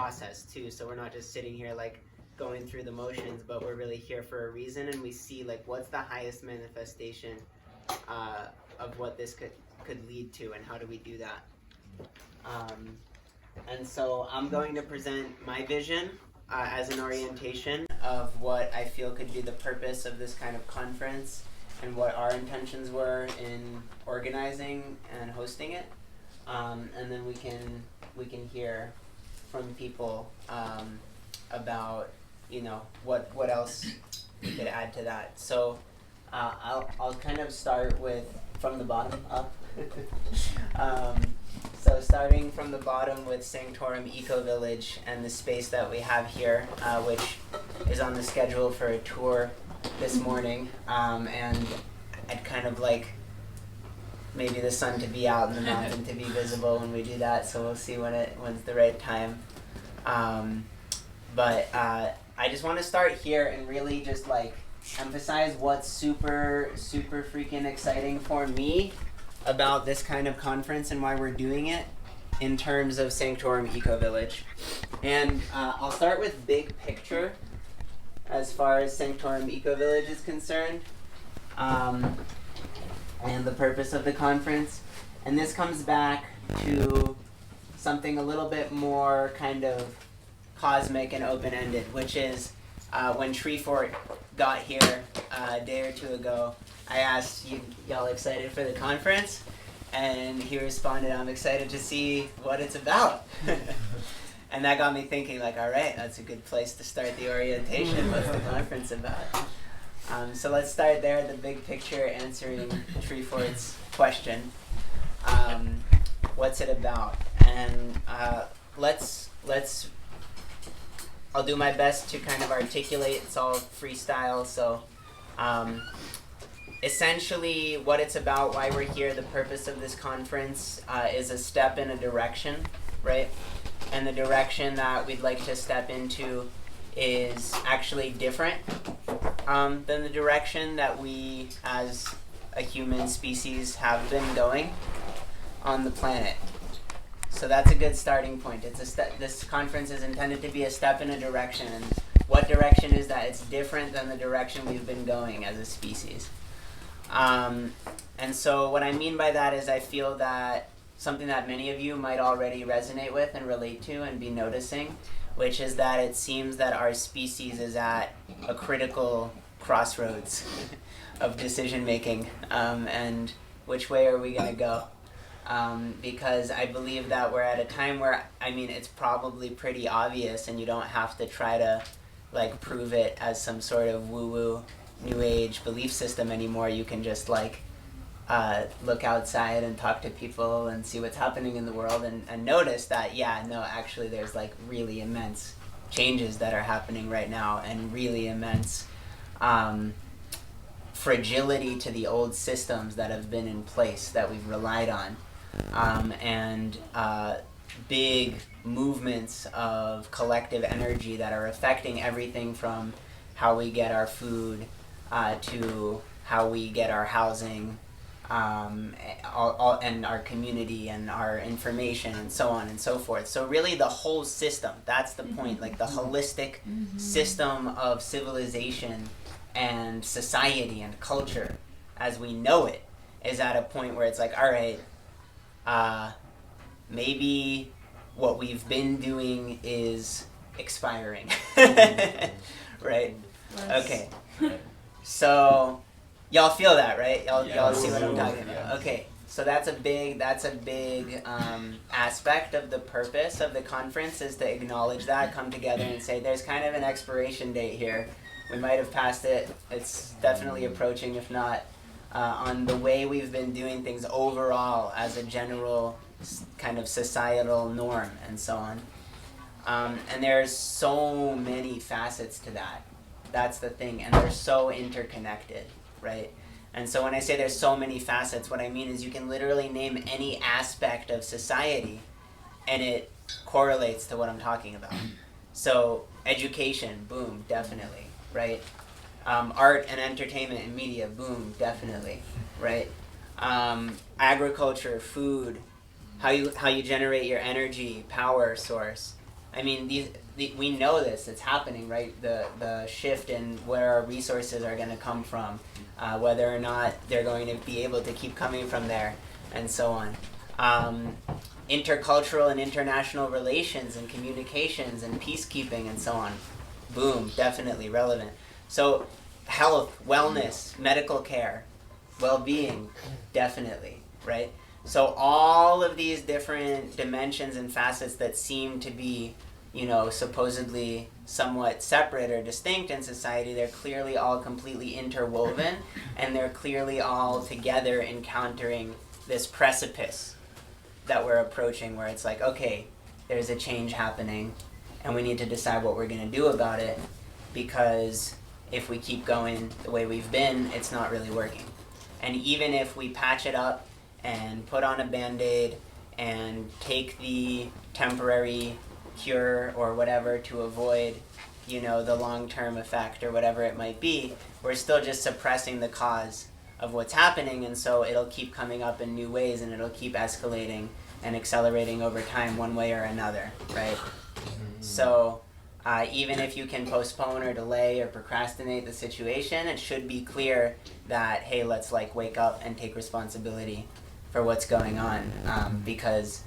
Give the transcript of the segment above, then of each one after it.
process too. So we're not just sitting here like going through the motions, but we're really here for a reason, and we see like what's the highest manifestation of what this could lead to, and how do we do that. And so I'm going to present my vision as an orientation of what I feel could be the purpose of this kind of conference, and what our intentions were in organizing and hosting it. And then we can hear from people about, you know, what else we could add to that. So I'll kind of start with from the bottom up. So starting from the bottom with Sanctorum Ecovillage and the space that we have here, which is on the schedule for a tour this morning, and I'd kind of like maybe the sun to be out and the mountain to be visible when we do that, so we'll see when's the right time. But I just want to start here and really just like emphasize what's super freaking exciting for me about this kind of conference and why we're doing it in terms of Sanctorum Ecovillage. And I'll start with big picture as far as Sanctorum Ecovillage is concerned, and the purpose of the conference. And this comes back to something a little bit more kind of cosmic and open-ended, which is when Treefort got here a day or two ago, I asked, y'all excited for the conference? And he responded, I'm excited to see what it's about. And that got me thinking, like, all right, that's a good place to start the orientation. What's the conference about? So let's start there, the big picture, answering Treefort's question. What's it about? And I'll do my best to kind of articulate. It's all freestyle, so essentially what it's about, why we're here, the purpose of this conference is a step in a direction, right? And the direction that we'd like to step into is actually different than the direction that we as a human species have been going on the planet. So that's a good starting point. This conference is intended to be a step in a direction. And what direction is that? It's different than the direction we've been going as a species. And so what I mean by that is I feel that something that many of you might already resonate with and relate to and be noticing, which is that it seems that our species is at a critical crossroads of decision making, and which way are we going to go? Because I believe that we're at a time where, I mean, it's probably pretty obvious, and you don't have to try to like prove it as some sort of woo-woo new age belief system anymore. You can just like look outside and talk to people and see what's happening in the world, and notice that, yeah, no, actually there's like really immense changes that are happening right now, and really immense fragility to the old systems that have been in place that we've relied on, and big movements of collective energy that are affecting everything from how we get our food to how we get our housing, and our community and our information and so on and so forth. So really the whole system, that's the point, like the holistic system of civilization and society and culture as we know it is at a point where it's like, all right, maybe what we've been doing is expiring. Right? Okay. So y'all feel that, right? Y'all see what I'm talking about. Okay. So that's a big aspect of the purpose of the conference, is to acknowledge that, come together and say there's kind of an expiration date here. We might have passed it. It's definitely approaching, if not, on the way we've been doing things overall as a general kind of societal norm and so on. And there's so many facets to that. That's the thing. And they're so interconnected, right? And so when I say there's so many facets, what I mean is you can literally name any aspect of society and it correlates to what I'm talking about. So education, boom, definitely, right? Art and entertainment and media, boom, definitely, right? Agriculture, food, how you generate your energy, power source, I mean, we know this, it's happening, right? The shift in where our resources are going to come from, whether or not they're going to be able to keep coming from there, and so on. Intercultural and international relations and communications and peacekeeping and so on. Boom, definitely relevant. So health, wellness, medical care, well-being, definitely, right? So all of these different dimensions and facets that seem to be, you know, supposedly somewhat separate or distinct in society, they're clearly all completely interwoven, and they're clearly all together encountering this precipice that we're approaching, where it's like, okay, there's a change happening, and we need to decide what we're going to do about it, because if we keep going the way we've been, it's not really working. And even if we patch it up and put on a Band-Aid and take the temporary cure or whatever to avoid, you know, the long-term effect or whatever it might be, we're still just suppressing the cause of what's happening, and so it'll keep coming up in new ways, and it'll keep escalating and accelerating over time one way or another, right? So even if you can postpone or delay or procrastinate the situation, it should be clear that, hey, let's like wake up and take responsibility for what's going on, because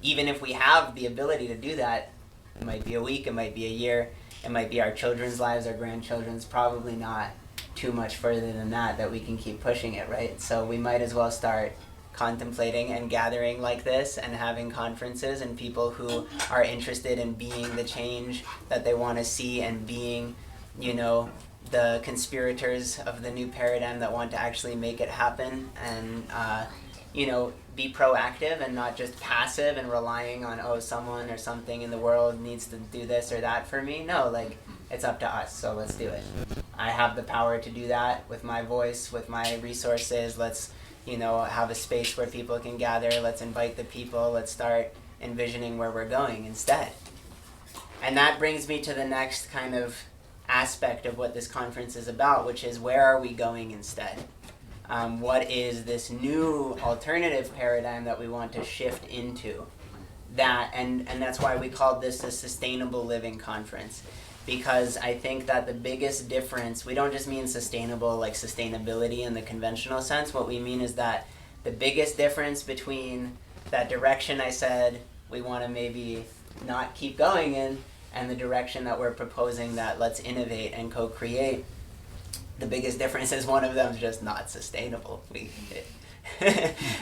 even if we have the ability to do that, it might be a week, it might be a year, it might be our children's lives, our grandchildren's, probably not too much further than that we can keep pushing it, right? So we might as well start contemplating and gathering like this and having conferences and people who are interested in being the change that they want to see and being, you know, the conspirators of the new paradigm that want to actually make it happen, and you know, be proactive and not just passive and relying on, oh, someone or something in the world needs to do this or that for me. No, like, it's up to us, so let's do it. I have the power to do that with my voice, with my resources. Let's, you know, have a space where people can gather. Let's invite the people. Let's start envisioning where we're going instead. And that brings me to the next kind of aspect of what this conference is about, which is, where are we going instead? What is this new alternative paradigm that we want to shift into? And that's why we called this a sustainable living conference, because I think that the biggest difference, we don't just mean sustainable like sustainability in the conventional sense. What we mean is that the biggest difference between that direction I said we want to maybe not keep going in, and the direction that we're proposing that let's innovate and co-create, the biggest difference is one of them is just not sustainable.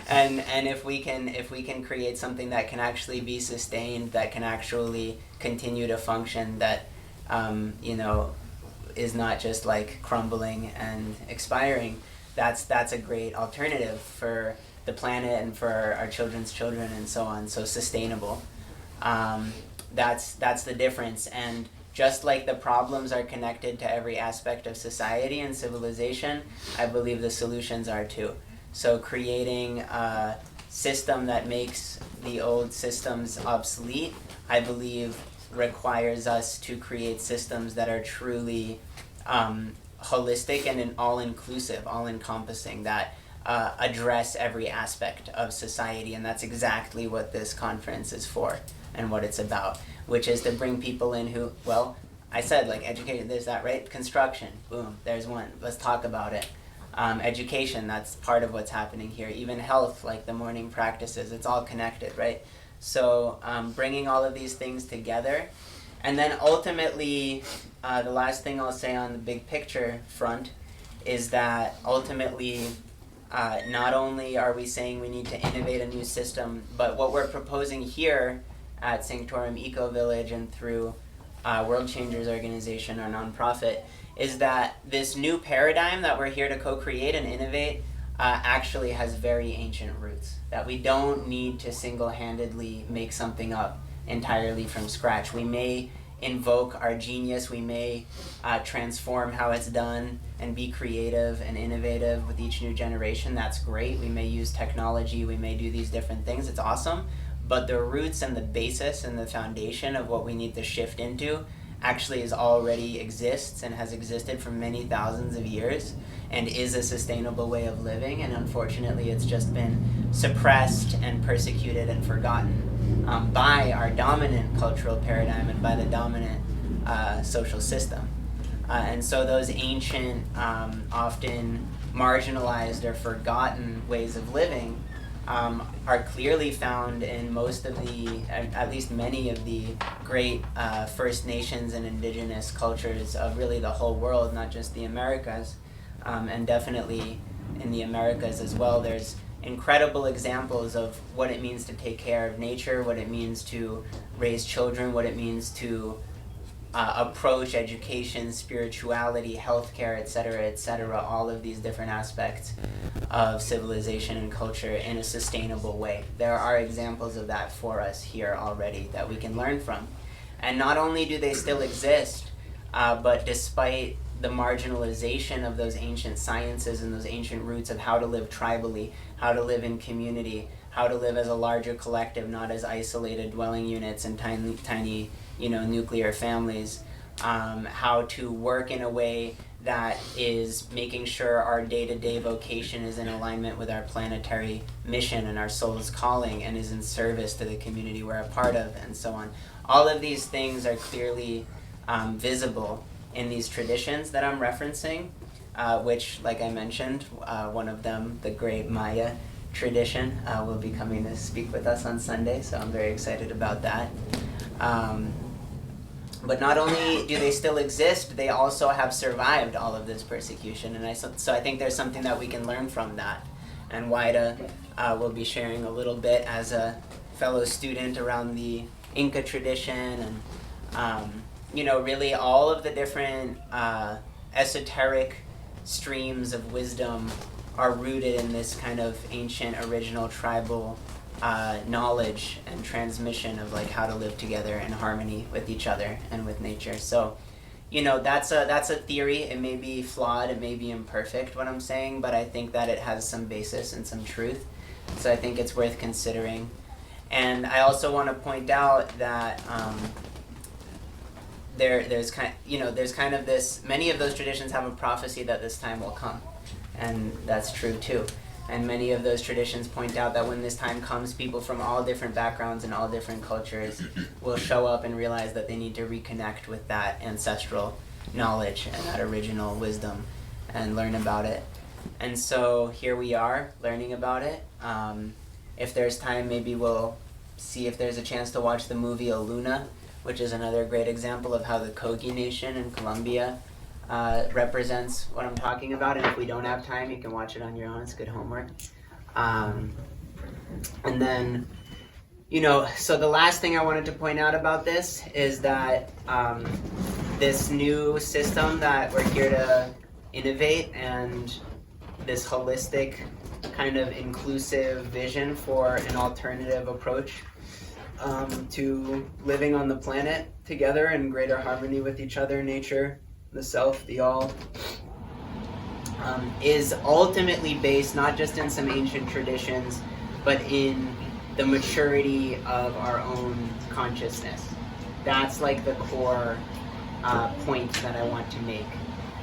And if we can create something that can actually be sustained, that can actually continue to function, that you know, is not just like crumbling and expiring, that's a great alternative for the planet and for our children's children and so on. So sustainable. That's the difference. And just like the problems are connected to every aspect of society and civilization, I believe the solutions are too. So creating a system that makes the old systems obsolete, I believe, requires us to create systems that are truly holistic and all-inclusive, all-encompassing, that address every aspect of society. And that's exactly what this conference is for and what it's about, which is to bring people in who, well, I said like education, there's that, right? Construction, boom, there's one, let's talk about it. Education, that's part of what's happening here. Even health, like the morning practices, it's all connected, right? So bringing all of these things together. And then ultimately, the last thing I'll say on the big picture front is that ultimately, not only are we saying we need to innovate a new system, but what we're proposing here at Sanctorum Ecovillage and through Worldchangers organization, our nonprofit, is that this new paradigm that we're here to co-create and innovate actually has very ancient roots, that we don't need to single-handedly make something up entirely from scratch. We may invoke our genius, we may transform how it's done and be creative and innovative with each new generation. That's great. We may use technology, we may do these different things. It's awesome. But the roots and the basis and the foundation of what we need to shift into actually already exists and has existed for many thousands of years and is a sustainable way of living. And unfortunately, it's just been suppressed and persecuted and forgotten by our dominant cultural paradigm and by the dominant social system. And so those ancient, often marginalized or forgotten ways of living are clearly found in most of the, at least many of the great First Nations and indigenous cultures of really the whole world, not just the Americas, and definitely in the Americas as well. There's incredible examples of what it means to take care of nature, what it means to raise children, what it means to approach education, spirituality, healthcare, etc., all of these different aspects of civilization and culture in a sustainable way. There are examples of that for us here already that we can learn from. And not only do they still exist, but despite the marginalization of those ancient sciences and those ancient roots of how to live tribally, how to live in community, how to live as a larger collective, not as isolated dwelling units and tiny nuclear families, how to work in a way that is making sure our day-to-day vocation is in alignment with our planetary mission and our soul's calling and is in service to the community we're a part of, and so on. All of these things are clearly visible in these traditions that I'm referencing, which, like I mentioned, one of them, the great Maya tradition, will be coming to speak with us on Sunday, so I'm very excited about that. But not only do they still exist, they also have survived all of this persecution, and so I think there's something that we can learn from that. And Waida will be sharing a little bit as a fellow student around the Inca tradition, and really all of the different esoteric streams of wisdom are rooted in this kind of ancient, original, tribal knowledge and transmission of like how to live together in harmony with each other and with nature. So, that's a theory. It may be flawed, it may be imperfect, what I'm saying, but I think that it has some basis and some truth. So I think it's worth considering. And I also want to point out that there's kind of this. Many of those traditions have a prophecy that this time will come, and that's true too. And many of those traditions point out that when this time comes, people from all different backgrounds and all different cultures will show up and realize that they need to reconnect with that ancestral knowledge and that original wisdom and learn about it. And so here we are learning about it. If there's time, maybe we'll see if there's a chance to watch the movie Oluna, which is another great example of how the Kogi Nation in Colombia represents what I'm talking about. And if we don't have time, you can watch it on your own. It's good homework. And then, so the last thing I wanted to point out about this is that this new system that we're here to innovate, and this holistic kind of inclusive vision for an alternative approach to living on the planet together in greater harmony with each other, nature, the self, the all, is ultimately based not just in some ancient traditions, but in the maturity of our own consciousness. That's like the core point that I want to make,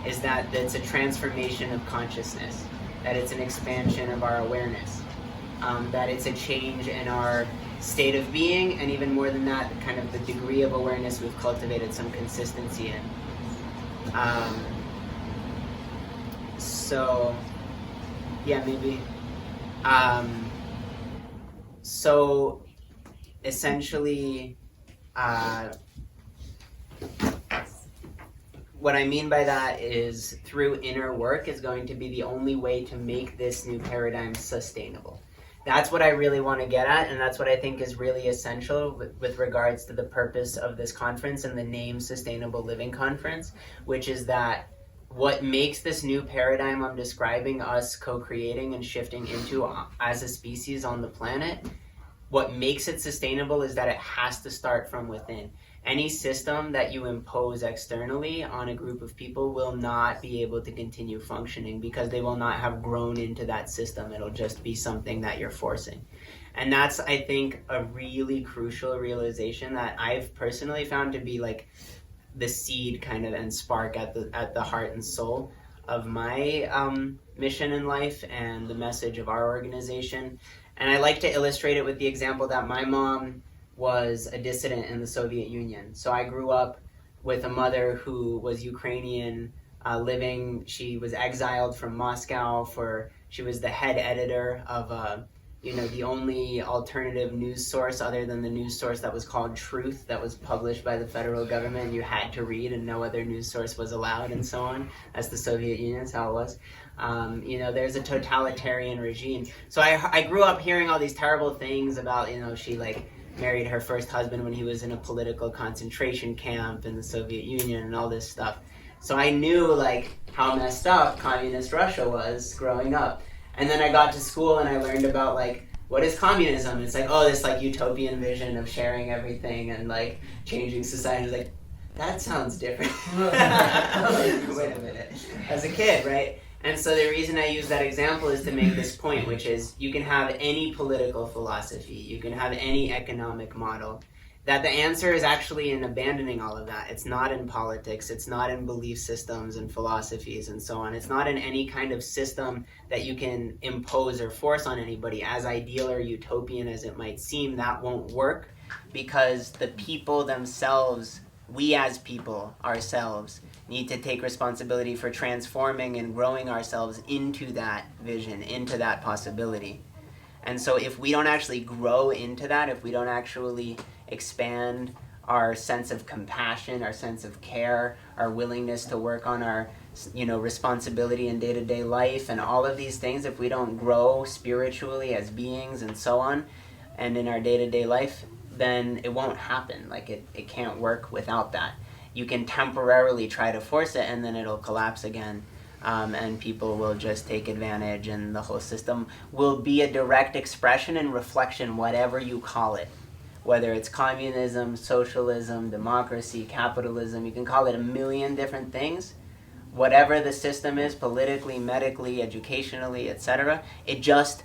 is that it's a transformation of consciousness, that it's an expansion of our awareness, that it's a change in our state of being, and even more than that, kind of the degree of awareness we've cultivated some consistency in. So, yeah, maybe. So, essentially, what I mean by that is through inner work is going to be the only way to make this new paradigm sustainable. That's what I really want to get at, and that's what I think is really essential with regards to the purpose of this conference and the name Sustainable Living Conference, which is that what makes this new paradigm I'm describing us co-creating and shifting into as a species on the planet, what makes it sustainable is that it has to start from within. Any system that you impose externally on a group of people will not be able to continue functioning because they will not have grown into that system. It'll just be something that you're forcing. And that's, I think, a really crucial realization that I've personally found to be like the seed kind of and spark at the heart and soul of my mission in life and the message of our organization. And I like to illustrate it with the example that my mom was a dissident in the Soviet Union. So I grew up with a mother who was Ukrainian, she was exiled from Moscow she was the head editor of the only alternative news source other than the news source that was called Truth, that was published by the federal government. You had to read and no other news source was allowed and so on. That's the Soviet Union, that's how it was. There's a totalitarian regime. So I grew up hearing all these terrible things about, she married her first husband when he was in a political concentration camp in the Soviet Union and all this stuff. So I knew how messed up communist Russia was growing up. And then I got to school and I learned about what is communism? It's this utopian vision of sharing everything and changing society. That sounds different. Wait a minute. As a kid, right? And so the reason I use that example is to make this point, which is you can have any political philosophy, you can have any economic model, that the answer is actually in abandoning all of that. It's not in politics, it's not in belief systems and philosophies and so on. It's not in any kind of system that you can impose or force on anybody. As ideal or utopian as it might seem, that won't work, because the people themselves, we as people ourselves, need to take responsibility for transforming and growing ourselves into that vision, into that possibility. And so if we don't actually grow into that, if we don't actually expand our sense of compassion, our sense of care, our willingness to work on our responsibility in day-to-day life and all of these things, if we don't grow spiritually as beings and so on, and in our day-to-day life, then it won't happen. It can't work without that. You can temporarily try to force it and then it'll collapse again. And people will just take advantage, and the whole system will be a direct expression and reflection, whatever you call it. Whether it's communism, socialism, democracy, capitalism, you can call it a million different things. Whatever the system is, politically, medically, educationally, etc., it just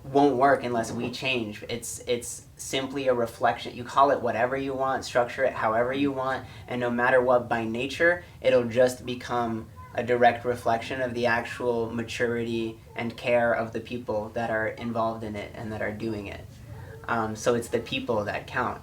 won't work unless we change. It's simply a reflection. You call it whatever you want, structure it however you want, and no matter what, by nature, it'll just become a direct reflection of the actual maturity and care of the people that are involved in it and that are doing it. So it's the people that count.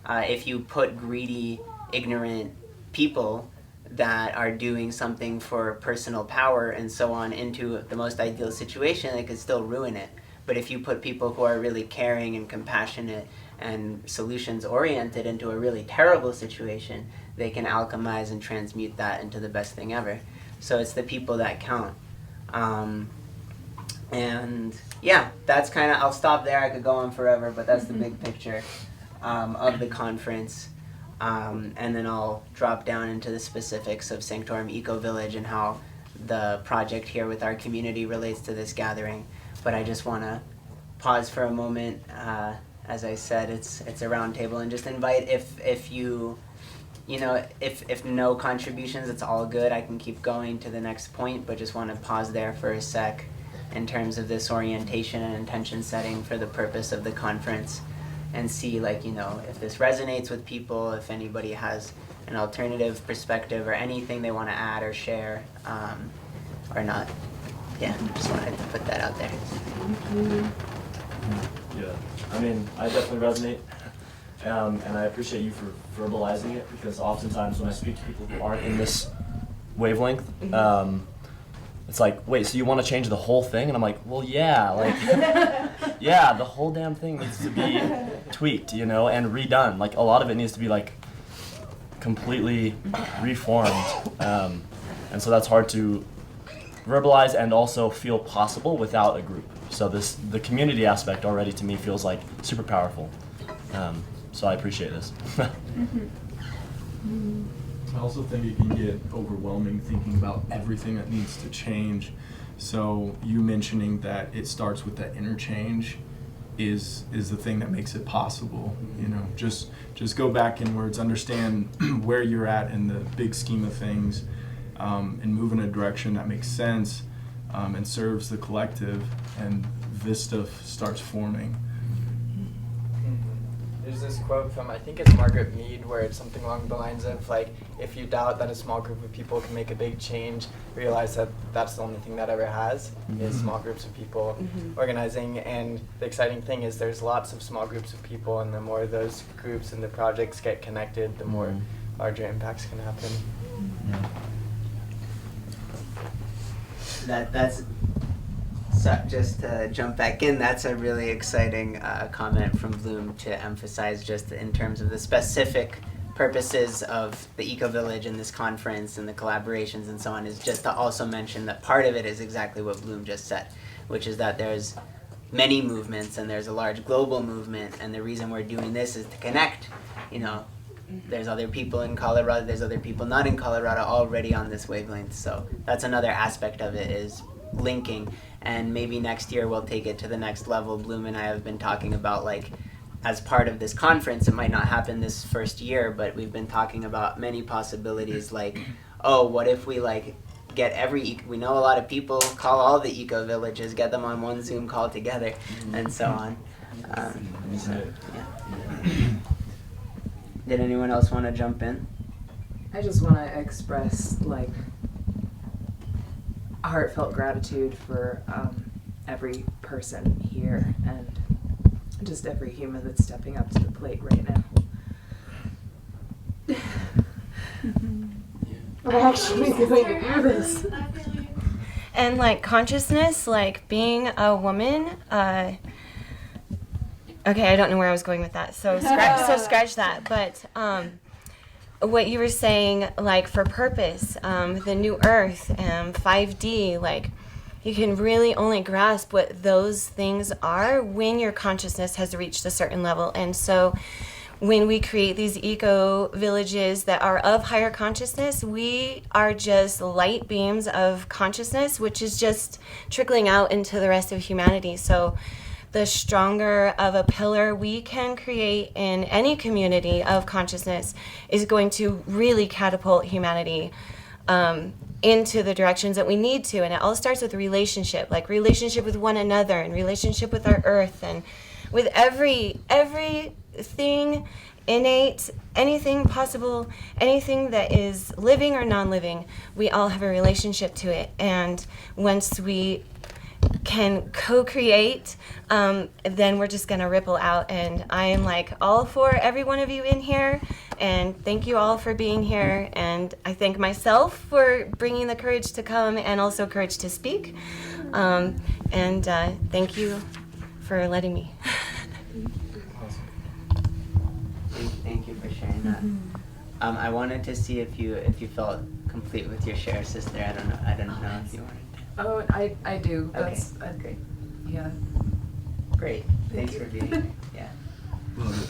If you put greedy, ignorant people that are doing something for personal power and so on into the most ideal situation, it could still ruin it. But if you put people who are really caring and compassionate and solutions oriented into a really terrible situation, they can alchemize and transmute that into the best thing ever. So it's the people that count. And yeah, that's kind of, I'll stop there. I could go on forever, but that's the big picture of the conference. And then I'll drop down into the specifics of Sanctorum Ecovillage and how the project here with our community relates to this gathering. But I just want to pause for a moment. As I said, it's a round table, and just invite, if no contributions, it's all good. I can keep going to the next point, but just want to pause there for a sec in terms of this orientation and intention setting for the purpose of the conference, and see if this resonates with people, if anybody has an alternative perspective or anything they want to add or share or not. Yeah, just wanted to put that out there. Yeah, I mean, I definitely resonate, and I appreciate you for verbalizing it, because oftentimes when I speak to people who aren't in this wavelength, it's like, wait, so you want to change the whole thing? And I'm like, well, yeah, yeah, the whole damn thing needs to be tweaked, and redone. A lot of it needs to be completely reformed, and so that's hard to verbalize and also feel possible without a group. So the community aspect already to me feels super powerful. So I appreciate this. I also think it can get overwhelming thinking about everything that needs to change. So you mentioning that it starts with that interchange is the thing that makes it possible. Just go back inwards, understand where you're at in the big scheme of things, and move in a direction that makes sense and serves the collective, and this stuff starts forming. there's this quote from, I think it's Margaret Mead, where it's something along the lines of, like, if you doubt that a small group of people can make a big change, realize that that's the only thing that ever has, is small groups of people organizing. And the exciting thing is there's lots of small groups of people, and the more those groups and the projects get connected, the more larger impacts can happen. That's so just to jump back in, that's a really exciting comment from Bloom to emphasize, just in terms of the specific purposes of the Ecovillage and this conference and the collaborations and so on, is just to also mention that part of it is exactly what Bloom just said, which is that there's many movements and there's a large global movement, and the reason we're doing this is to connect. You know, there's other people in Colorado, there's other people not in Colorado already on this wavelength, so that's another aspect of it, is linking. And maybe next year we'll take it to the next level. Bloom and I have been talking about, like, as part of this conference, it might not happen this first year, but we've been talking about many possibilities, like, oh, what if we, like, get we know a lot of people, call all the eco-villages, get them on one Zoom call together, and so on. Did anyone else want to jump in? I just want to express, like, heartfelt gratitude for every person here and just every human that's stepping up to the plate right now. I'm actually going to do this. And, like, consciousness, like, being a woman, okay, I don't know where I was going with that, so scratch that. But what you were saying, like, for purpose, the new earth, 5D, like, you can really only grasp what those things are when your consciousness has reached a certain level. And so when we create these eco-villages that are of higher consciousness, we are just light beams of consciousness, which is just trickling out into the rest of humanity. So the stronger of a pillar we can create in any community of consciousness is going to really catapult humanity into the directions that we need to. And it all starts with relationship, like relationship with one another and relationship with our earth and with everything innate, anything possible, anything that is living or non-living, we all have a relationship to it. And once we can co-create, then we're just gonna ripple out. And I am, like, all for every one of you in here, and thank you all for being here. And I thank myself for bringing the courage to come and also courage to speak. And thank you for letting me. Thank you for sharing that. I wanted to see if you felt complete with your share, sister. I don't know if you wanted to. Oh, I do. That's great. Yeah. Great. Thanks for being here. Yeah.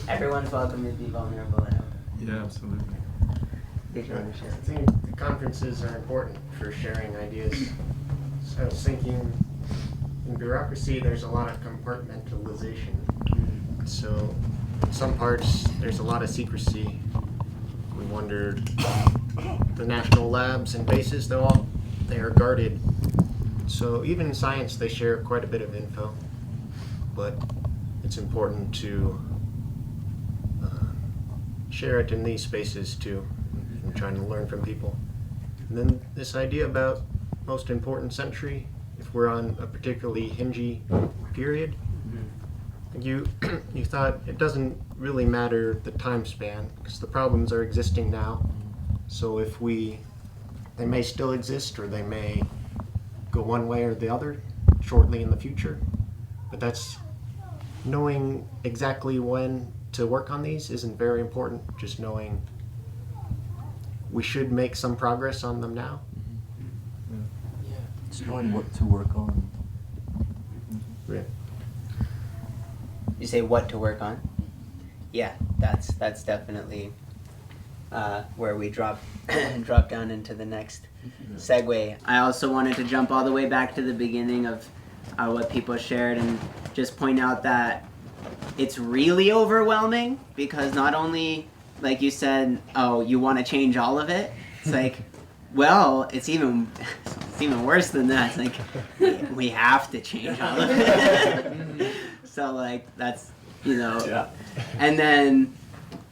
Everyone's welcome to be vulnerable and open. Yeah, absolutely. Did you want to share? I think the conferences are important for sharing ideas. So I was thinking, in bureaucracy, there's a lot of compartmentalization. So in some parts, there's a lot of secrecy. We wondered, the national labs and bases, they are guarded. So even in science, they share quite a bit of info, but it's important to share it in these spaces too, and trying to learn from people. And then this idea about most important century, if we're on a particularly hingy period, you thought it doesn't really matter the time span, because the problems are existing now. So if they may still exist, or they may go one way or the other shortly in the future. But that's knowing exactly when to work on these isn't very important. Just knowing we should make some progress on them now. Just knowing what to work on. Yeah. You say what to work on? Yeah, that's definitely where we drop down into the next segue. I also wanted to jump all the way back to the beginning of what people shared and just point out that it's really overwhelming, because not only, like you said, oh, you want to change all of it. It's like, well, it's even worse than that. It's like we have to change all of it. So, like, that's you know. Yeah. And then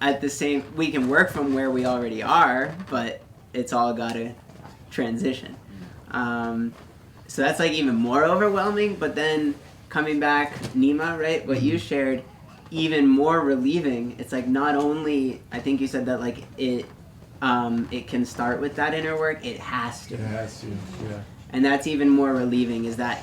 at the same, we can work from where we already are, but it's all got to transition. So that's like even more overwhelming. But then coming back, Nima, right? What you shared, even more relieving. It's like not only, I think you said that like it can start with that inner work. It has to. It has to, yeah. And that's even more relieving, is that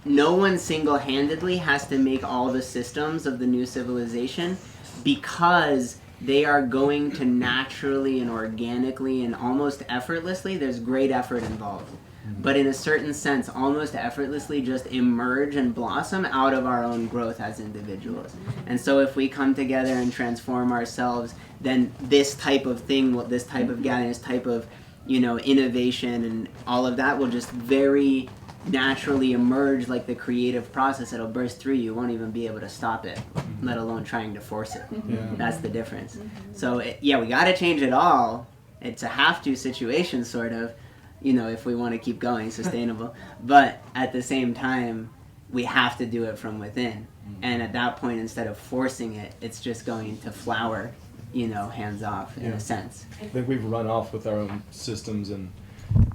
no one single-handedly has to make all the systems of the new civilization, because they are going to naturally and organically and almost effortlessly, there's great effort involved, but in a certain sense, almost effortlessly just emerge and blossom out of our own growth as individuals. And so if we come together and transform ourselves, then this type of thing, this type of gathering, this type of, you know, innovation and all of that will just very naturally emerge, like the creative process. It'll burst through you. You won't even be able to stop it, let alone trying to force it. Yeah. That's the difference. So yeah, we got to change it all. It's a have-to situation, sort of, you know, if we want to keep going sustainable. But at the same time, we have to do it from within. And at that point, instead of forcing it, it's just going to flower, you know, hands off in Yeah. a sense. I think we've run off with our own systems and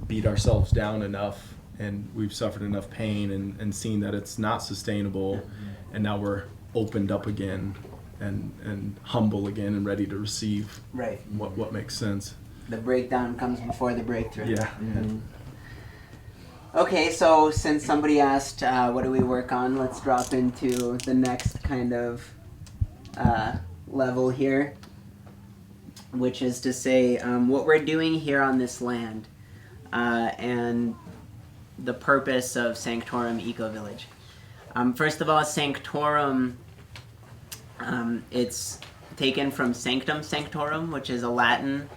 beat ourselves down enough, and we've suffered enough pain and seen that it's not sustainable, and now we're opened up again and humble again and ready to receive Right. what makes sense. The breakdown comes before the breakthrough. Yeah. Okay, so since somebody asked what do we work on, let's drop into the next kind of level here, which is to say what we're doing here on this land and the purpose of Sanctorum Ecovillage. First of all, Sanctorum, it's taken from Sanctum Sanctorum, which is a Latin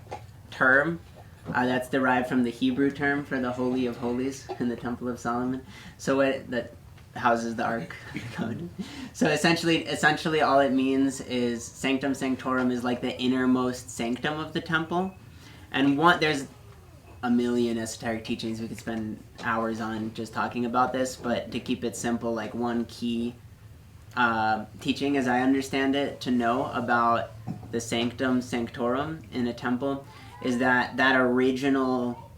term that's derived from the Hebrew term for the Holy of Holies in the Temple of Solomon. So that houses the Ark. So essentially all it means is Sanctum Sanctorum is like the innermost sanctum of the temple. And there's a million esoteric teachings we could spend hours on just talking about this, but to keep it simple, like one key teaching, as I understand it, to know about the Sanctum Sanctorum in a temple is that original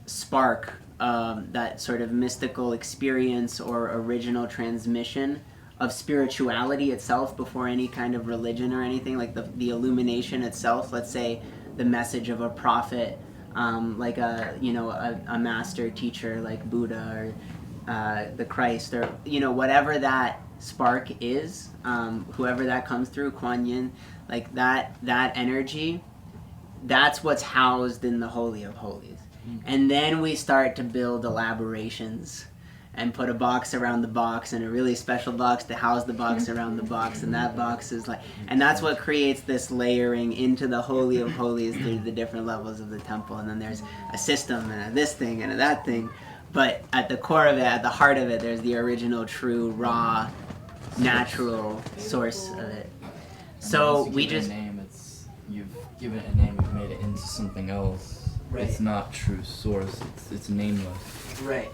spark, that sort of mystical experience or original transmission of spirituality itself before any kind of religion or anything, like the illumination itself, let's say the message of a prophet, like a master teacher like Buddha or the Christ, or whatever that spark is, whoever that comes through, Kuan Yin, like that energy, that's what's housed in the Holy of Holies. And then we start to build elaborations and put a box around the box and a really special box to house the box around the box, and that box is like, and that's what creates this layering into the Holy of Holies through the different levels of the temple. And then there's a system and a this thing and a that thing, but at the core of it, at the heart of it, there's the original, true, raw, natural source of it. So we just you've given it a name, you've made it into something else. Right. It's not true source. It's nameless. Right.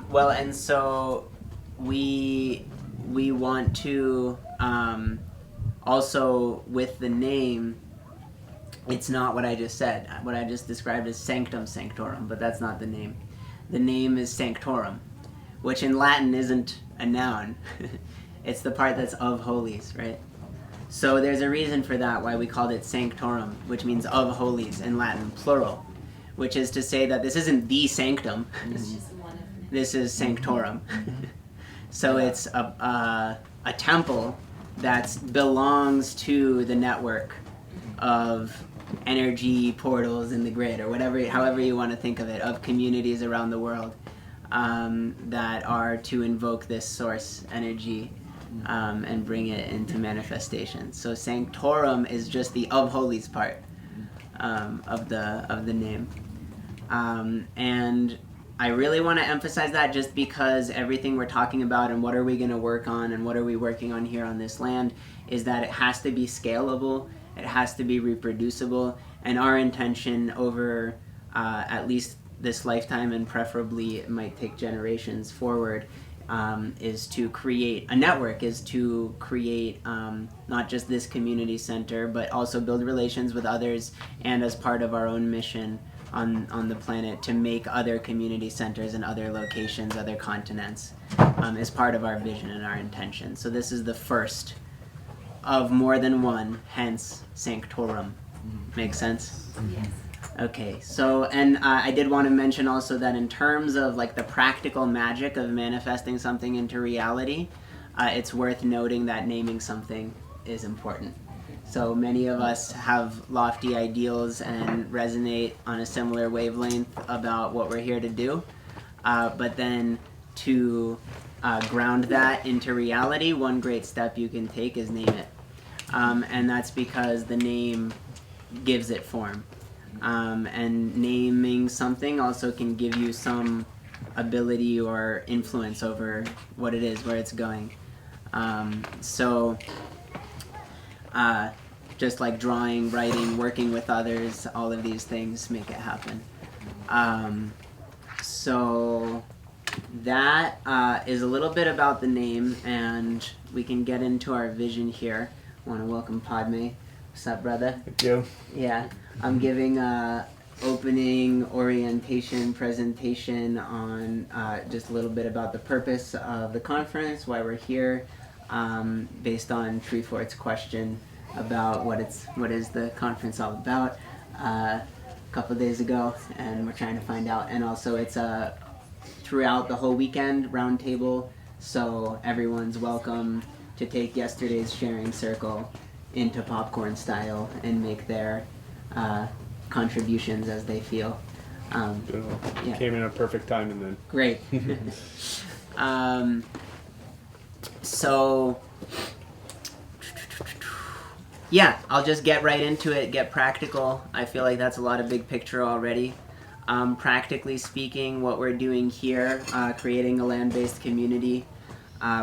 Well, and so we want to also with the name, it's not what I just said. What I just described as Sanctum Sanctorum, but that's not the name. The name is Sanctorum, which in Latin isn't a noun. It's the part that's of holies, right? So there's a reason for that, why we called it Sanctorum, which means of holies in Latin, plural, which is to say that this isn't the sanctum. This is Sanctorum. So it's a temple that belongs to the network of energy portals in the grid, or however you want to think of it, of communities around the world that are to invoke this source energy and bring it into manifestation. So Sanctorum is just the of holies part of the name, and I really want to emphasize that, just because everything we're talking about and what are we going to work on and what are we working on here on this land is that it has to be scalable, it has to be reproducible, and our intention over at least this lifetime, and preferably it might take generations forward, is to create a network, is to create not just this community center, but also build relations with others, and as part of our own mission on the planet, to make other community centers in other locations, other continents, is part of our vision and our intention. So this is the first of more than one, hence Sanctorum. Make sense? Yes. Okay, so, and I did want to mention also that in terms of like the practical magic of manifesting something into reality, it's worth noting that naming something is important. So many of us have lofty ideals and resonate on a similar wavelength about what we're here to do, but then to ground that into reality, one great step you can take is name it. And that's because the name gives it form. And naming something also can give you some ability or influence over what it is, where it's going. Just like drawing, writing, working with others, all of these things make it happen. So that is a little bit about the name, and we can get into our vision here. I want to welcome Padme. What's up, brother? Thank you. Yeah, I'm giving a opening orientation presentation on just a little bit about the purpose of the conference, why we're here, based on Treefort's question about what is the conference all about a couple of days ago, and we're trying to find out. And also it's throughout the whole weekend roundtable, so everyone's welcome to take yesterday's sharing circle into popcorn style and make their contributions as they feel. Yeah. Came in at perfect timing then. Great. So yeah, I'll just get right into it, get practical. I feel like that's a lot of big picture already. Practically speaking, what we're doing here, creating a land-based community.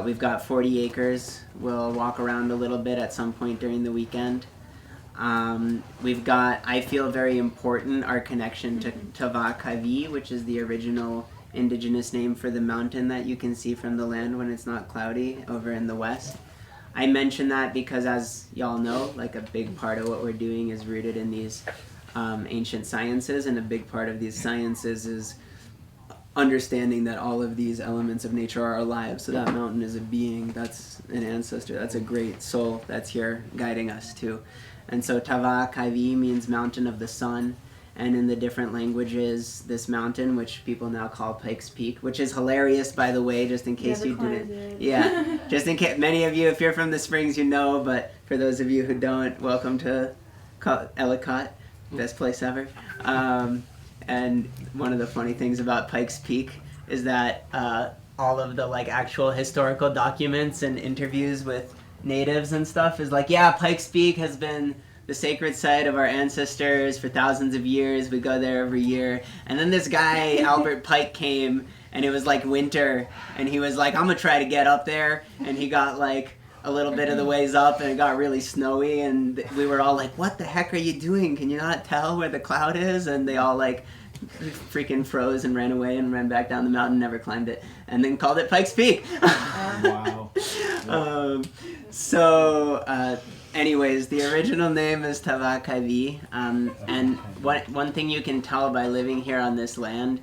We've got 40 acres. We'll walk around a little bit at some point during the weekend. We've got, I feel very important, our connection to Tavakavi, which is the original indigenous name for the mountain that you can see from the land when it's not cloudy over in the west. I mention that because, as y'all know, like a big part of what we're doing is rooted in these ancient sciences, and a big part of these sciences is understanding that all of these elements of nature are alive. So that mountain is a being, that's an ancestor, that's a great soul that's here guiding us too. And so Tava Kaivi means mountain of the sun, and in the different languages, this mountain, which people now call Pikes Peak, which is hilarious, by the way, just in case you didn't. Yeah, just in case, many of you, if you're from the Springs, you know, but for those of you who don't, welcome to Ellicott, best place ever. And one of the funny things about Pikes Peak is that all of the like actual historical documents and interviews with natives and stuff is like, yeah, Pikes Peak has been the sacred site of our ancestors for thousands of years. We go there every year. And then this guy, Albert Pike, came, and it was like winter, and he was like, I'm gonna try to get up there. And he got like a little bit of the ways up, and it got really snowy, and we were all like, what the heck are you doing? Can you not tell where the cloud is? And they all like freaking froze and ran away and ran back down the mountain, never climbed it, and then called it Pikes Peak. Wow. Anyways, the original name is Tavakavi, and one thing you can tell by living here on this land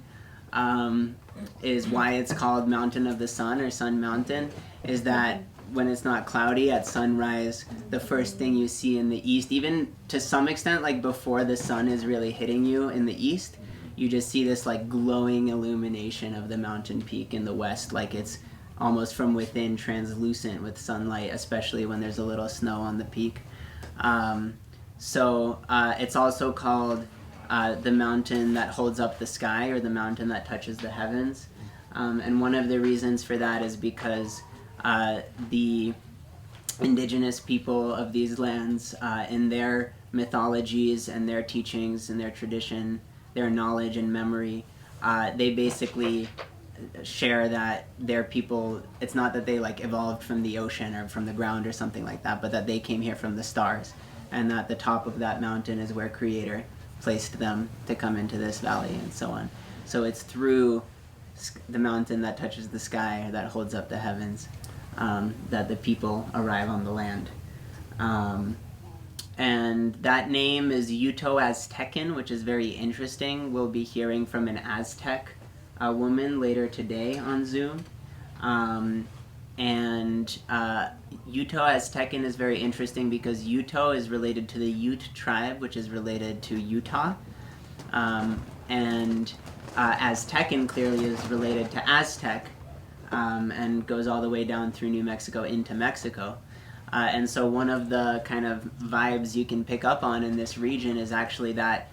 is why it's called Mountain of the Sun, or Sun Mountain, is that when it's not cloudy at sunrise, the first thing you see in the east, even to some extent like before the sun is really hitting you in the east, you just see this like glowing illumination of the mountain peak in the west, like it's almost from within translucent with sunlight, especially when there's a little snow on the peak. It's also called the mountain that holds up the sky, or the mountain that touches the heavens. And one of the reasons for that is because the indigenous people of these lands, in their mythologies and their teachings and their tradition, their knowledge and memory, they basically share that their people, it's not that they like evolved from the ocean or from the ground or something like that, but that they came here from the stars, and that the top of that mountain is where Creator placed them to come into this valley and so on. So it's through the mountain that touches the sky, or that holds up the heavens, that the people arrive on the land. And that name is Uto-Aztecan, which is very interesting. We'll be hearing from an Aztec woman later today on Zoom. Uto-Aztecan is very interesting because Uto is related to the Ute tribe, which is related to Utah. Aztecan clearly is related to Aztec, and goes all the way down through New Mexico into Mexico. And so one of the kind of vibes you can pick up on in this region is actually that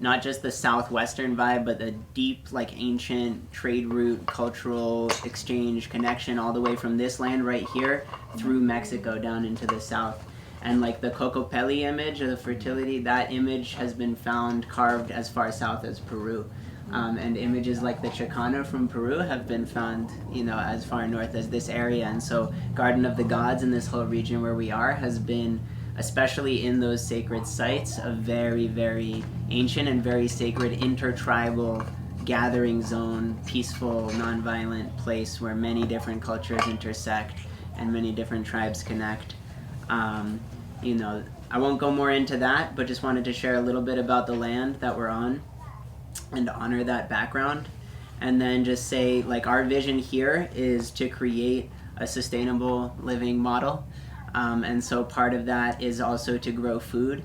not just the southwestern vibe, but the deep, like, ancient trade route, cultural exchange connection all the way from this land right here through Mexico down into the south. And like the Cocopelli image of the fertility, that image has been found carved as far south as Peru. And images like the Chicana from Peru have been found, as far north as this area. And so Garden of the Gods in this whole region where we are has been, especially in those sacred sites, a very, very ancient and very sacred intertribal gathering zone, peaceful, nonviolent place where many different cultures intersect and many different tribes connect. I won't go more into that, but just wanted to share a little bit about the land that we're on and honor that background. And then just say, like, our vision here is to create a sustainable living model. And so part of that is also to grow food.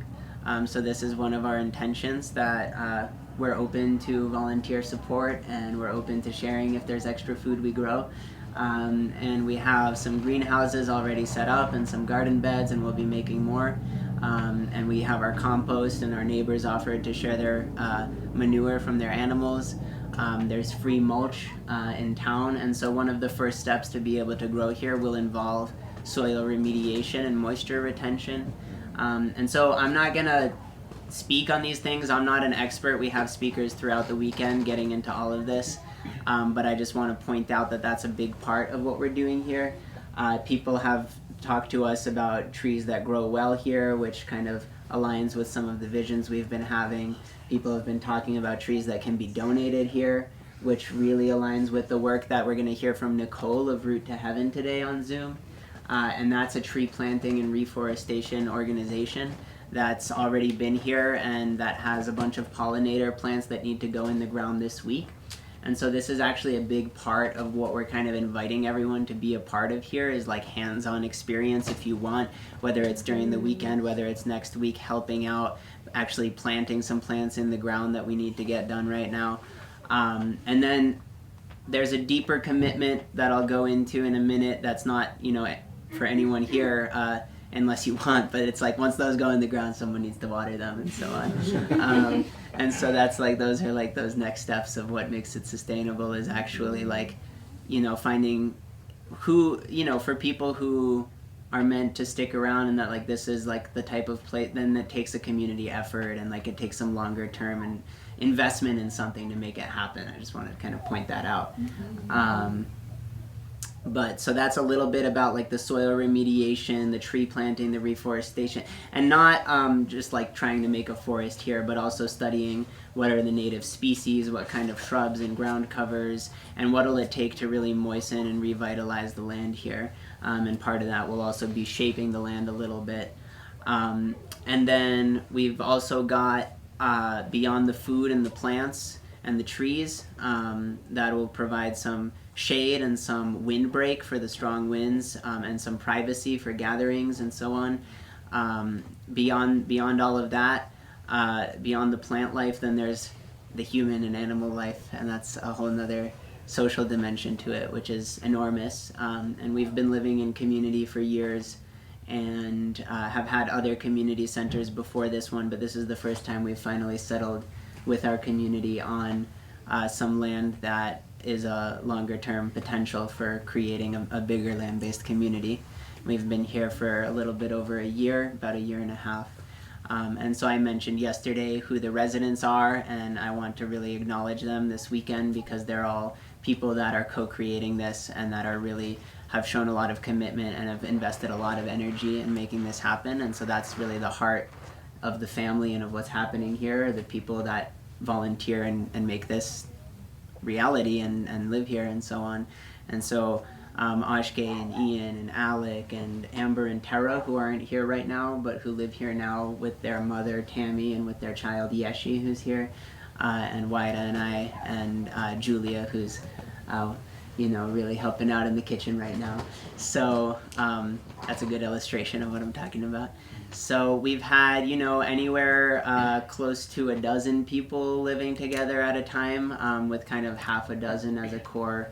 So this is one of our intentions, that we're open to volunteer support, and we're open to sharing if there's extra food we grow. And we have some greenhouses already set up and some garden beds, and we'll be making more. And we have our compost, and our neighbors offered to share their manure from their animals. There's free mulch in town, and so one of the first steps to be able to grow here will involve soil remediation and moisture retention. And so I'm not gonna speak on these things. I'm not an expert. We have speakers throughout the weekend getting into all of this. But I just want to point out that that's a big part of what we're doing here. People have talked to us about trees that grow well here, which kind of aligns with some of the visions we've been having. People have been talking about trees that can be donated here, which really aligns with the work that we're going to hear from Nicole of Root to Heaven today on Zoom. And that's a tree planting and reforestation organization that's already been here, and that has a bunch of pollinator plants that need to go in the ground this week. And so this is actually a big part of what we're kind of inviting everyone to be a part of here, is like hands-on experience if you want, whether it's during the weekend, whether it's next week, helping out, actually planting some plants in the ground that we need to get done right now. And then there's a deeper commitment that I'll go into in a minute that's not, for anyone here, unless you want, but it's like once those go in the ground, someone needs to water them and so on. And so that's like, those are like those next steps of what makes it sustainable, is actually like, finding who, for people who are meant to stick around, and that like this is like the type of place then that takes a community effort, and like it takes some longer term and investment in something to make it happen. I just want to kind of point that out. But so that's a little bit about like the soil remediation, the tree planting, the reforestation, and not just like trying to make a forest here, but also studying what are the native species, what kind of shrubs and ground covers, and what will it take to really moisten and revitalize the land here. And part of that will also be shaping the land a little bit. And then we've also got beyond the food and the plants and the trees, that will provide some shade and some windbreak for the strong winds, and some privacy for gatherings and so on. Beyond all of that, beyond the plant life, then there's the human and animal life, and that's a whole nother social dimension to it, which is enormous. And we've been living in community for years, and have had other community centers before this one, but this is the first time we've finally settled with our community on some land that is a longer term potential for creating a bigger land-based community. We've been here for a little bit over a year, about a year and a half. And so I mentioned yesterday who the residents are, and I want to really acknowledge them this weekend, because they're all people that are co-creating this, and that are really have shown a lot of commitment and have invested a lot of energy in making this happen. And so that's really the heart of the family and of what's happening here, the people that volunteer and make this reality and live here and so on. And so Ashke and Ian and Alec and Amber and Tara, who aren't here right now but who live here now with their mother Tammy and with their child Yeshi, who's here, and Waida and I, and Julia, who's really helping out in the kitchen right now. So that's a good illustration of what I'm talking about. So we've had, anywhere close to a dozen people living together at a time, with kind of half a dozen as a core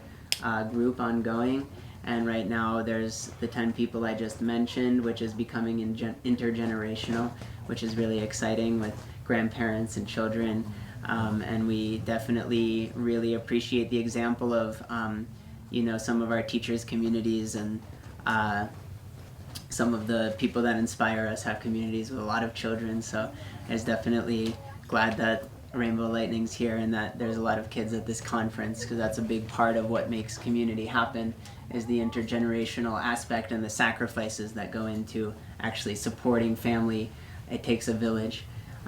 group ongoing. And right now there's the 10 people I just mentioned, which is becoming intergenerational, which is really exciting with grandparents and children. And we definitely really appreciate the example of, some of our teachers' communities and some of the people that inspire us have communities with a lot of children. So it's definitely glad that Rainbow Lightning's here and that there's a lot of kids at this conference, because that's a big part of what makes community happen, is the intergenerational aspect and the sacrifices that go into actually supporting family. It takes a village,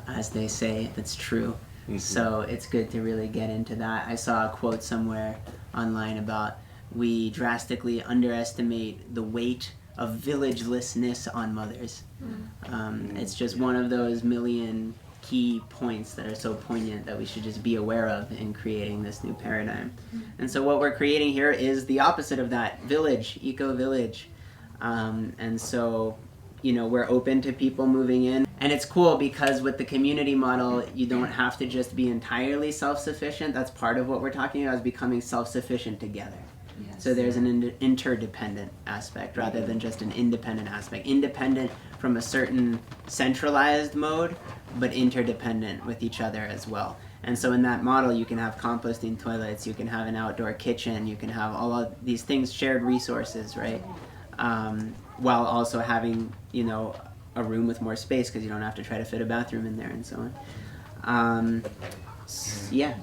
as they say. That's true. Mm-hmm. So it's good to really get into that. I saw a quote somewhere online about, we drastically underestimate the weight of villagelessness on mothers. It's just one of those million key points that are so poignant that we should just be aware of in creating this new paradigm. And so what we're creating here is the opposite of that, village, eco-village. And so, we're open to people moving in. And it's cool because with the community model, you don't have to just be entirely self-sufficient. That's part of what we're talking about, is becoming self-sufficient together. Yes. So there's an interdependent aspect rather than just an independent aspect. Independent from a certain centralized mode, but interdependent with each other as well. And so in that model, you can have composting toilets, you can have an outdoor kitchen, you can have all of these things, shared resources, right? While also having, a room with more space, because you don't have to try to fit a bathroom in there and so on. Yeah.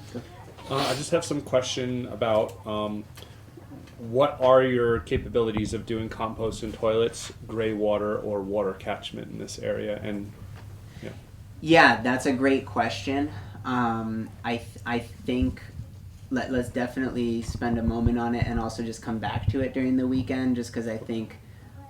I just have some question about what are your capabilities of doing compost in toilets, gray water, or water catchment in this area? And yeah, that's a great question. I think let's definitely spend a moment on it and also just come back to it during the weekend, just because I think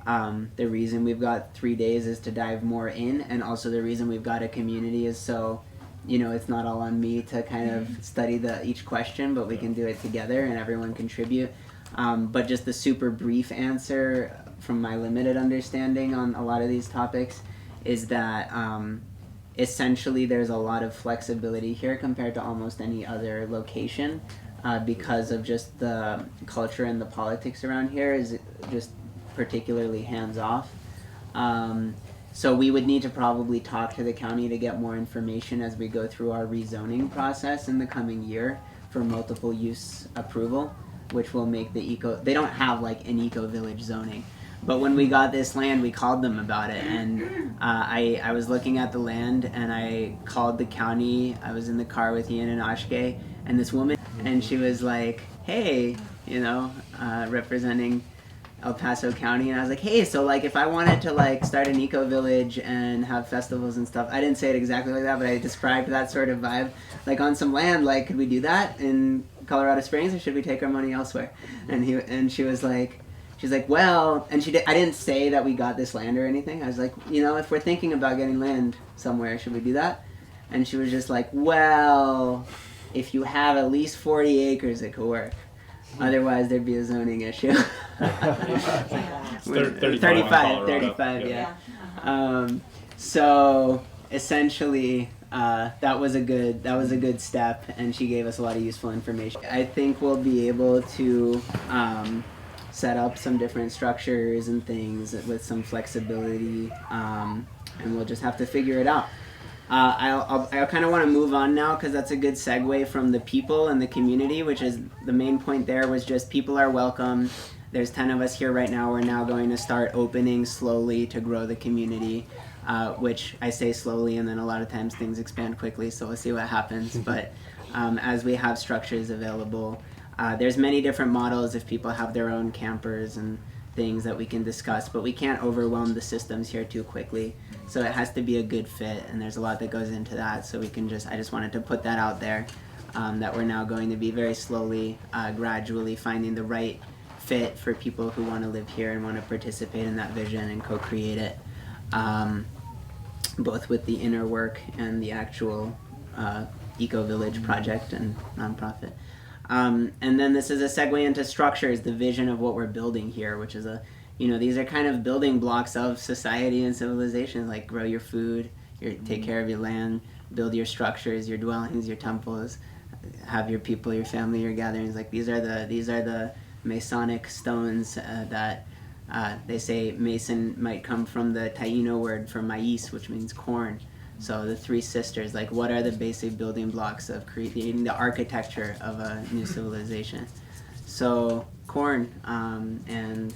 the reason we've got 3 days is to dive more in, and also the reason we've got a community is so, it's not all on me to kind of study each question, but we can do it together and everyone contribute. But just the super brief answer from my limited understanding on a lot of these topics is that essentially there's a lot of flexibility here compared to almost any other location, because of just the culture and the politics around here is just particularly hands-off. So we would need to probably talk to the county to get more information as we go through our rezoning process in the coming year for multiple use approval, which will make they don't have like an eco-village zoning. But when we got this land, we called them about it, and I was looking at the land, and I called the county. I was in the car with Ian and Ashke, and this woman, and she was like, hey, representing El Paso County, and I was like, hey, so like if I wanted to like start an eco-village and have festivals and stuff, I didn't say it exactly like that, but I described that sort of vibe, like on some land, like could we do that in Colorado Springs, or should we take our money elsewhere? And she was like, well, and I didn't say that we got this land or anything. I was like, if we're thinking about getting land somewhere, should we do that? And she was just like, well, if you have at least 40 acres, it could work. Otherwise, there'd be a zoning issue. 35, yeah. So essentially, that was a good step, and she gave us a lot of useful information. I think we'll be able to set up some different structures and things with some flexibility, and we'll just have to figure it out. I kind of want to move on now, because that's a good segue from the people and the community, which is the main point there was just people are welcome. There's 10 of us here right now. We're now going to start opening slowly to grow the community, which I say slowly, and then a lot of times things expand quickly, so we'll see what happens. But as we have structures available, there's many different models if people have their own campers and things that we can discuss, but we can't overwhelm the systems here too quickly. So it has to be a good fit, and there's a lot that goes into that. So I just wanted to put that out there. that we're now going to be very slowly, gradually finding the right fit for people who want to live here and want to participate in that vision and co-create it, both with the inner work and the actual Ecovillage project and nonprofit. And then this is a segue into structures, the vision of what we're building here, which is these are kind of building blocks of society and civilization, like grow your food, take care of your land, build your structures, your dwellings, your temples, have your people, your family, your gatherings. Like these are the Masonic stones that they say Mason might come from the Taino word for maíz, which means corn. So the three sisters, like what are the basic building blocks of creating the architecture of a new civilization? So corn and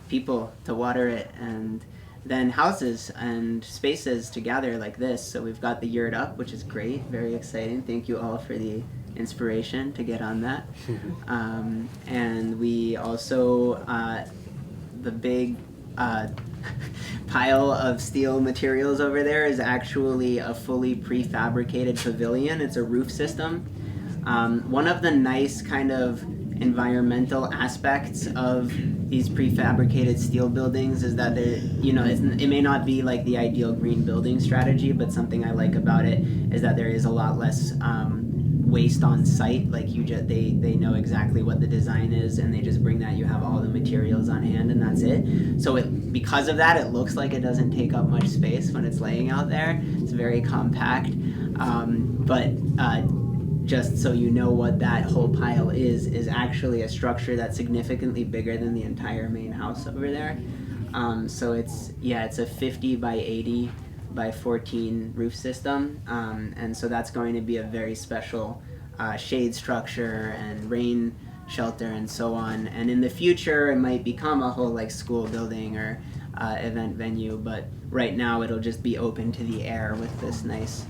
people to water it, and then houses and spaces to gather like this. So we've got the yurt up, which is great, very exciting. Thank you all for the inspiration to get on that. And we also, the big pile of steel materials over there is actually a fully prefabricated pavilion. It's a roof system. One of the nice kind of environmental aspects of these prefabricated steel buildings is that it may not be like the ideal green building strategy, but something I like about it is that there is a lot less waste on site. Like they know exactly what the design is, and they just bring that. You have all the materials on hand, and that's it. So because of that, it looks like it doesn't take up much space when it's laying out there. It's very compact, but just so you know what that whole pile is actually a structure that's significantly bigger than the entire main house over there. So it's a 50 by 80 by 14 roof system, and so that's going to be a very special shade structure and rain shelter and so on. And in the future, it might become a whole like school building or event venue, but right now it'll just be open to the air with this nice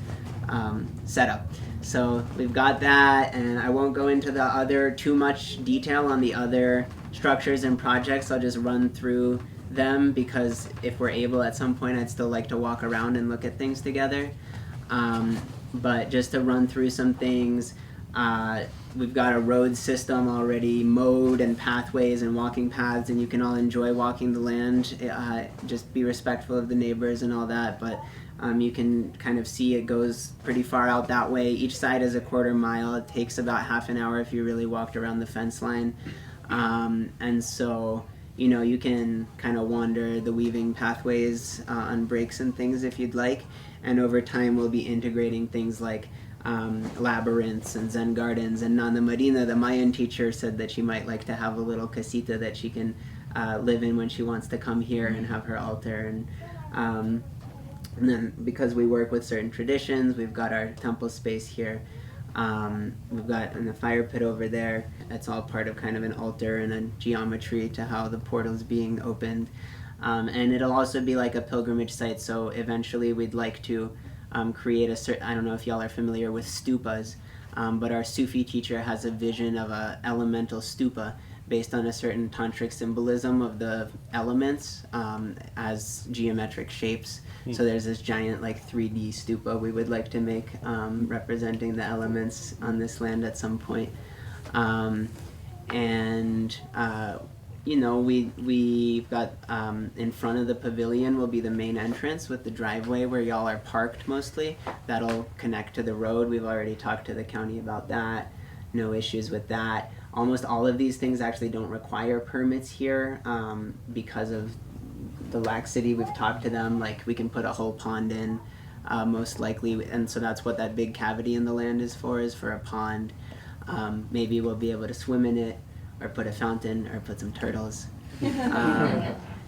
setup. So we've got that, and I won't go into too much detail on the other structures and projects. I'll just run through them, because if we're able at some point, I'd still like to walk around and look at things together. But just to run through some things, we've got a road system already mowed and pathways and walking paths, and you can all enjoy walking the land. Just be respectful of the neighbors and all that, but you can kind of see it goes pretty far out that way. Each side is a quarter mile. It takes about half an hour if you really walked around the fence line. And so, you can kind of wander the weaving pathways on breaks and things if you'd like. And over time, we'll be integrating things like labyrinths and Zen gardens. And Nana Marina, the Mayan teacher, said that she might like to have a little casita that she can live in when she wants to come here and have her altar. And then because we work with certain traditions, we've got our temple space here. We've got in the fire pit over there. It's all part of kind of an altar and a geometry to how the portal's being opened. And it'll also be like a pilgrimage site, so eventually we'd like to create I don't know if y'all are familiar with stupas, but our Sufi teacher has a vision of a elemental stupa based on a certain tantric symbolism of the elements as geometric shapes. So there's this giant like 3D stupa we would like to make representing the elements on this land at some point. We've got in front of the pavilion will be the main entrance with the driveway where y'all are parked mostly. That'll connect to the road. We've already talked to the county about that. No issues with that. Almost all of these things actually don't require permits here because of the laxity. We've talked to them, like we can put a whole pond in most likely, and so that's what that big cavity in the land is for a pond. Maybe we'll be able to swim in it, or put a fountain, or put some turtles.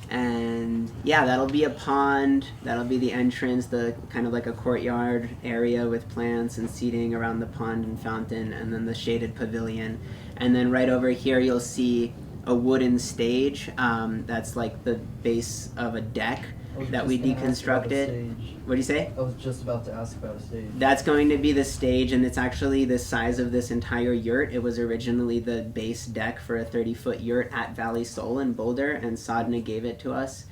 And yeah, that'll be a pond, that'll be the entrance, the kind of like a courtyard area with plants and seating around the pond and fountain, and then the shaded pavilion. And then right over here you'll see a wooden stage that's like the base of a deck that we deconstructed. What do you say? I was just about to ask about a stage. That's going to be the stage, and it's actually the size of this entire yurt. It was originally the base deck for a 30-foot yurt at Valley Soul in Boulder, and Sadhana gave it to us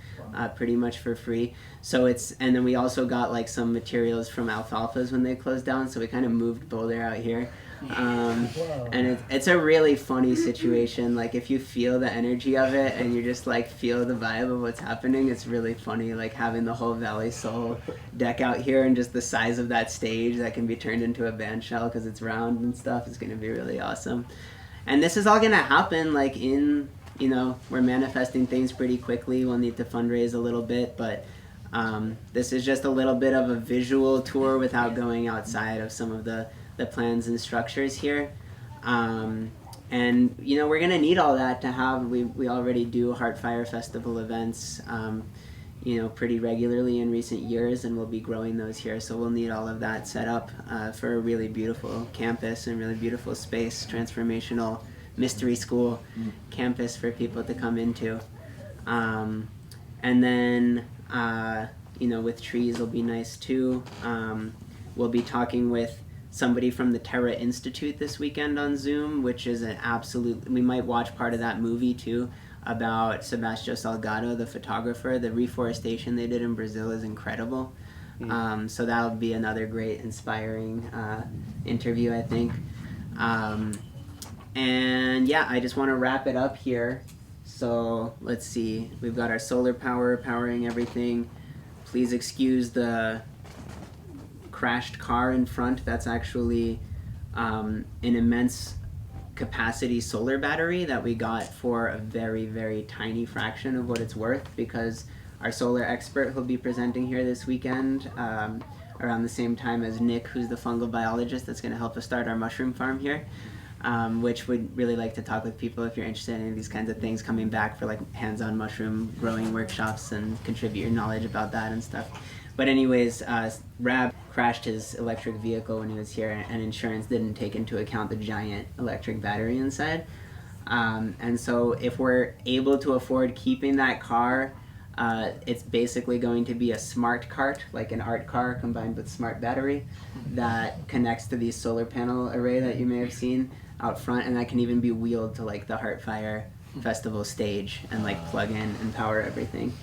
pretty much for free. So and then we also got like some materials from Alfalfa's when they closed down, so we kind of moved Boulder out here. And it's a really funny situation. Like if you feel the energy of it and you just like feel the vibe of what's happening, it's really funny. Like having the whole Valley Soul deck out here and just the size of that stage that can be turned into a band shell because it's round and stuff is going to be really awesome. And this is all going to happen like in, you know, we're manifesting things pretty quickly. We'll need to fundraise a little bit, but this is just a little bit of a visual tour without going outside of some of the plans and structures here. And, you know, we're going to need all that to have, we already do HeartFire Festival events, you know, pretty regularly in recent years, and we'll be growing those here. So we'll need all of that set up for a really beautiful campus and really beautiful space, transformational mystery school campus for people to come into. And then, you know, with trees will be nice too. We'll be talking with somebody from the Terra Institute this weekend on Zoom, which is an absolute, we might watch part of that movie too, about Sebastião Salgado, the photographer. The reforestation they did in Brazil is incredible. So that'll be another great, inspiring interview, I think. And yeah, I just want to wrap it up here. So let's see, we've got our solar power powering everything. Please excuse the crashed car in front. That's actually an immense capacity solar battery that we got for a very, very tiny fraction of what it's worth, because our solar expert who'll be presenting here this weekend around the same time as Nick, who's the fungal biologist that's going to help us start our mushroom farm here, which would really like to talk with people if you're interested in these kinds of things, coming back for like hands-on mushroom growing workshops and contribute your knowledge about that and stuff. But anyways, Rab crashed his electric vehicle when he was here, and insurance didn't take into account the giant electric battery inside. And so if we're able to afford keeping that car, it's basically going to be a smart cart, like an art car combined with smart battery, that connects to the solar panel array that you may have seen out front, and that can even be wheeled to like the HeartFire Festival stage and like plug in and power everything.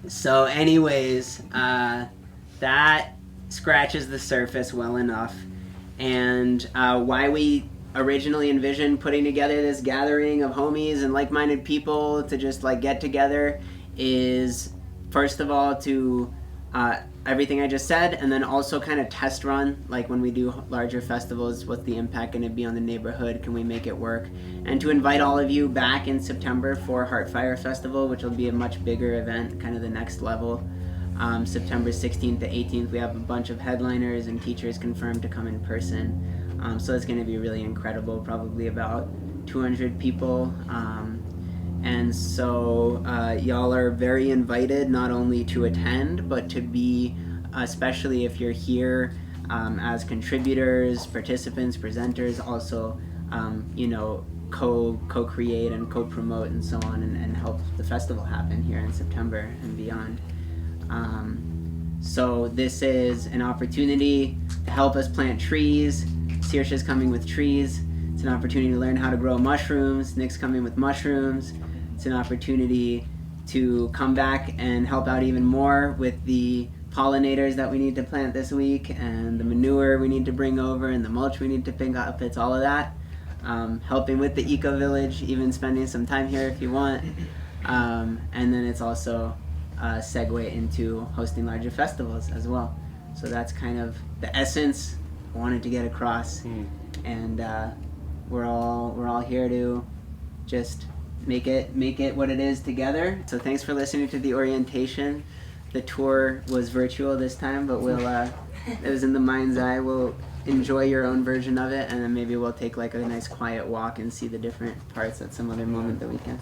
So anyways, that scratches the surface well enough. And why we originally envisioned putting together this gathering of homies and like-minded people to just like get together is, first of all, to everything I just said, and then also kind of test run, like when we do larger festivals, what's the impact going to be on the neighborhood? Can we make it work? And to invite all of you back in September for HeartFire Festival, which will be a much bigger event, kind of the next level. September 16th to 18th, we have a bunch of headliners and teachers confirmed to come in person. So it's going to be really incredible, probably about 200 people. And so y'all are very invited not only to attend, but to be, especially if you're here as contributors, participants, presenters, also, you know, co-create and co-promote and so on, and help the festival happen here in September and beyond. So this is an opportunity to help us plant trees. Saoirse's coming with trees. It's an opportunity to learn how to grow mushrooms. Nick's coming with mushrooms. It's an opportunity to come back and help out even more with the pollinators that we need to plant this week, and the manure we need to bring over, and the mulch we need to pick up. It's all of that. Helping with the Ecovillage, even spending some time here if you want. And then it's also a segue into hosting larger festivals as well. So that's kind of the essence I wanted to get across. And we're all here to just make it what it is together. So thanks for listening to the orientation. The tour was virtual this time, but we'll it was in the mind's eye. We'll enjoy your own version of it, and then maybe we'll take like a nice quiet walk and see the different parts at some other moment that we can.